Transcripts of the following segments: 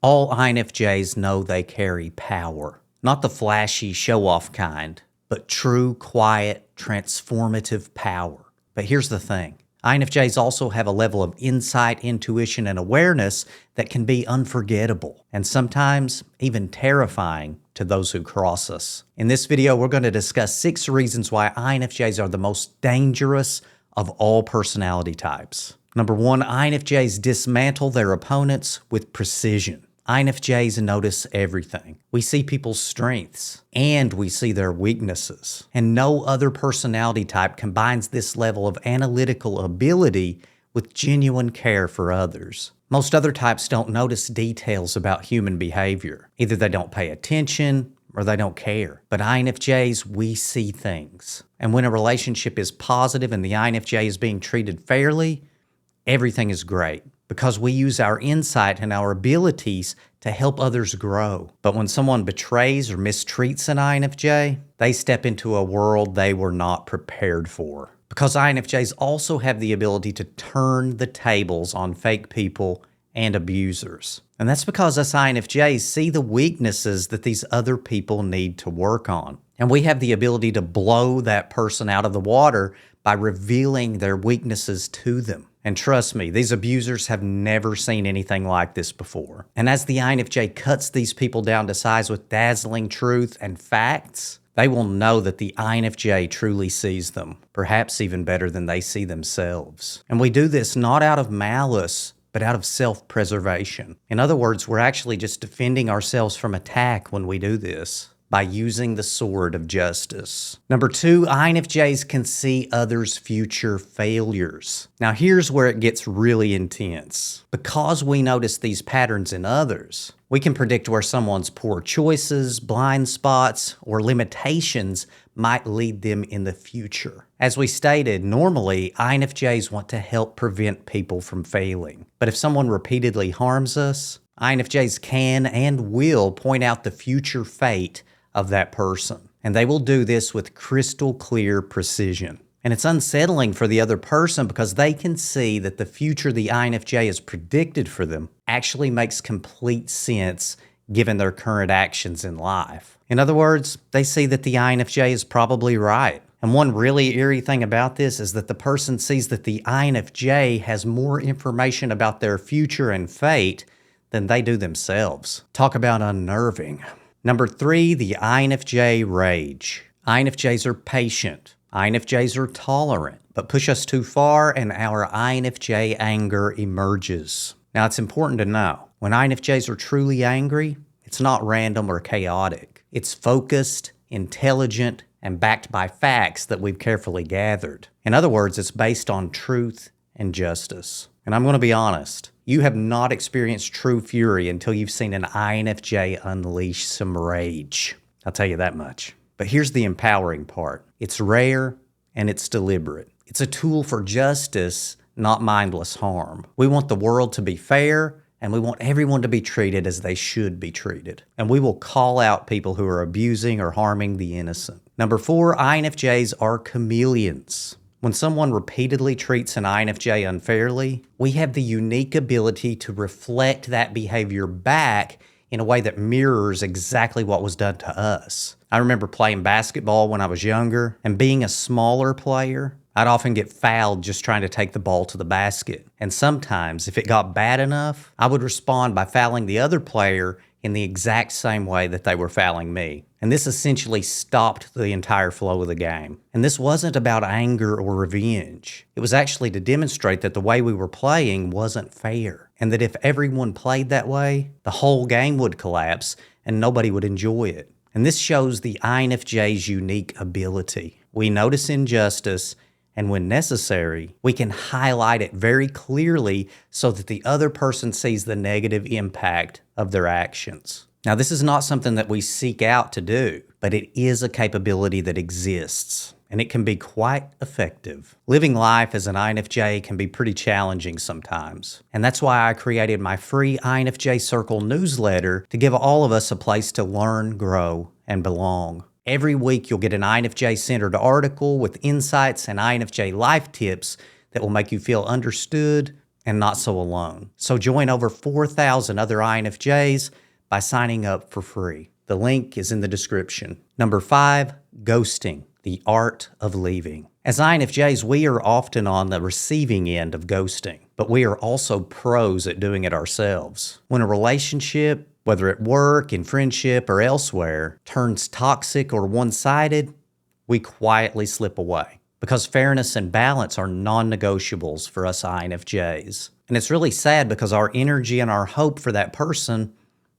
All INFJs know they carry power, not the flashy show-off kind, but true, quiet, transformative power. But here's the thing. INFJs also have a level of insight, intuition, and awareness that can be unforgettable and sometimes even terrifying to those who cross us. In this video, we're going to discuss 6 reasons why INFJs are the most dangerous of all personality types. Number 1, INFJs dismantle their opponents with precision. INFJs notice everything. We see people's strengths and we see their weaknesses. And no other personality type combines this level of analytical ability with genuine care for others. Most other types don't notice details about human behavior. Either they don't pay attention or they don't care. But INFJs, we see things. And when a relationship is positive and the INFJ is being treated fairly, everything is great because we use our insight and our abilities to help others grow. But when someone betrays or mistreats an INFJ, they step into a world they were not prepared for. Because INFJs also have the ability to turn the tables on fake people and abusers. And that's because us INFJs see the weaknesses that these other people need to work on. And we have the ability to blow that person out of the water by revealing their weaknesses to them. And trust me, these abusers have never seen anything like this before. And as the INFJ cuts these people down to size with dazzling truth and facts, they will know that the INFJ truly sees them, perhaps even better than they see themselves. And we do this not out of malice, but out of self-preservation. In other words, we're actually just defending ourselves from attack when we do this by using the sword of justice. Number 2, INFJs can see others' future failures. Now here's where it gets really intense. Because we notice these patterns in others, we can predict where someone's poor choices, blind spots, or limitations might lead them in the future. As we stated, normally INFJs want to help prevent people from failing. But if someone repeatedly harms us, INFJs can and will point out the future fate of that person. And they will do this with crystal clear precision. And it's unsettling for the other person because they can see that the future the INFJ has predicted for them actually makes complete sense given their current actions in life. In other words, they see that the INFJ is probably right. And one really eerie thing about this is that the person sees that the INFJ has more information about their future and fate than they do themselves. Talk about unnerving. Number 3, the INFJ Rage. INFJs are patient. INFJs are tolerant, but push us too far and our INFJ anger emerges. Now it's important to know, when INFJs are truly angry, it's not random or chaotic. It's focused, intelligent, and backed by facts that we've carefully gathered. In other words, it's based on truth and justice. And I'm going to be honest, you have not experienced true fury until you've seen an INFJ unleash some rage. I'll tell you that much. But here's the empowering part. It's rare and it's deliberate. It's a tool for justice, not mindless harm. We want the world to be fair and we want everyone to be treated as they should be treated. And we will call out people who are abusing or harming the innocent. Number 4, INFJs are chameleons. When someone repeatedly treats an INFJ unfairly, we have the unique ability to reflect that behavior back in a way that mirrors exactly what was done to us. I remember playing basketball when I was younger, and being a smaller player, I'd often get fouled just trying to take the ball to the basket. And sometimes, if it got bad enough, I would respond by fouling the other player in the exact same way that they were fouling me. And this essentially stopped the entire flow of the game. And this wasn't about anger or revenge. It was actually to demonstrate that the way we were playing wasn't fair. And that if everyone played that way, the whole game would collapse and nobody would enjoy it. And this shows the INFJ's unique ability. We notice injustice, and when necessary, we can highlight it very clearly so that the other person sees the negative impact of their actions. Now, this is not something that we seek out to do, but it is a capability that exists, and it can be quite effective. Living life as an INFJ can be pretty challenging sometimes, and that's why I created my free INFJ Circle newsletter to give all of us a place to learn, grow, and belong. Every week, you'll get an INFJ-centered article with insights and INFJ life tips that will make you feel understood and not so alone. So join over 4,000 other INFJs by signing up for free. The link is in the description. Number 5, ghosting, the art of leaving. As INFJs, we are often on the receiving end of ghosting, but we are also pros at doing it ourselves. When a relationship, whether at work, in friendship, or elsewhere, turns toxic or one-sided, we quietly slip away. Because fairness and balance are non-negotiables for us INFJs. And it's really sad because our energy and our hope for that person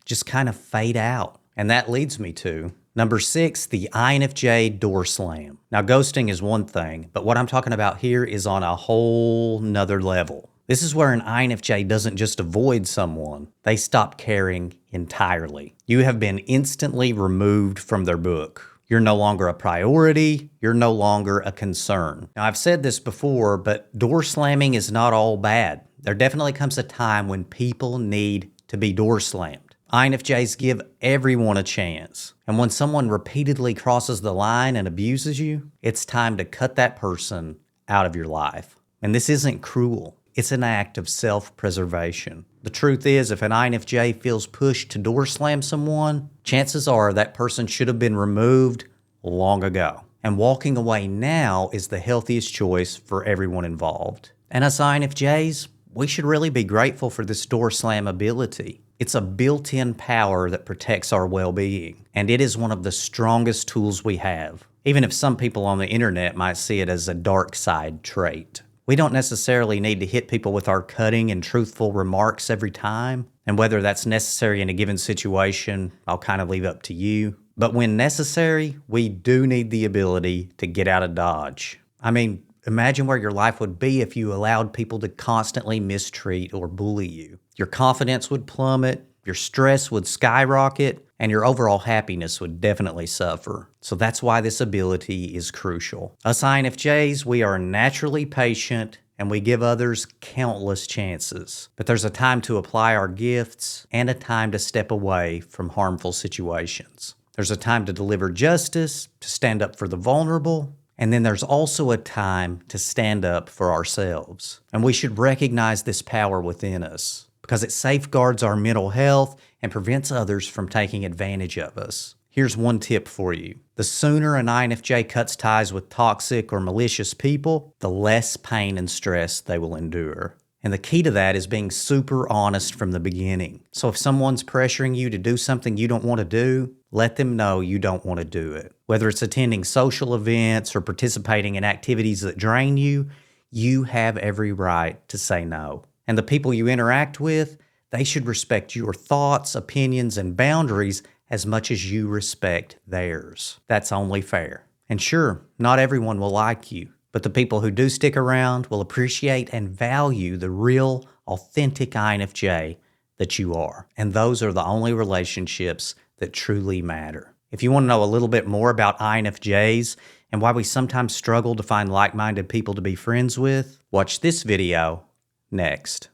just kind of fade out. And that leads me to number 6, the INFJ door slam. Now, ghosting is one thing, but what I'm talking about here is on a whole nother level. This is where an INFJ doesn't just avoid someone, they stop caring entirely. You have been instantly removed from their book. You're no longer a priority. You're no longer a concern. Now, I've said this before, but door slamming is not all bad. There definitely comes a time when people need to be door slammed. INFJs give everyone a chance. And when someone repeatedly crosses the line and abuses you, it's time to cut that person out of your life. And this isn't cruel. It's an act of self-preservation. The truth is, if an INFJ feels pushed to door slam someone, chances are that person should have been removed long ago. And walking away now is the healthiest choice for everyone involved. And us INFJs, we should really be grateful for this door slam ability. It's a built-in power that protects our well-being, and it is one of the strongest tools we have, even if some people on the internet might see it as a dark side trait. We don't necessarily need to hit people with our cutting and truthful remarks every time, and whether that's necessary in a given situation, I'll kind of leave up to you. But when necessary, we do need the ability to get out of Dodge. I mean, imagine where your life would be if you allowed people to constantly mistreat or bully you. Your confidence would plummet, your stress would skyrocket, and your overall happiness would definitely suffer. So that's why this ability is crucial. Us INFJs, we are naturally patient and we give others countless chances. But there's a time to apply our gifts and a time to step away from harmful situations. There's a time to deliver justice, to stand up for the vulnerable, and then there's also a time to stand up for ourselves. And we should recognize this power within us because it safeguards our mental health and prevents others from taking advantage of us. Here's one tip for you. The sooner an INFJ cuts ties with toxic or malicious people, the less pain and stress they will endure. And the key to that is being super honest from the beginning. So if someone's pressuring you to do something you don't want to do, let them know you don't want to do it. Whether it's attending social events or participating in activities that drain you, you have every right to say no. And the people you interact with, they should respect your thoughts, opinions, and boundaries as much as you respect theirs. That's only fair. And sure, not everyone will like you, but the people who do stick around will appreciate and value the real, authentic INFJ that you are. And those are the only relationships that truly matter. If you want to know a little bit more about INFJs and why we sometimes struggle to find like-minded people to be friends with, watch this video next.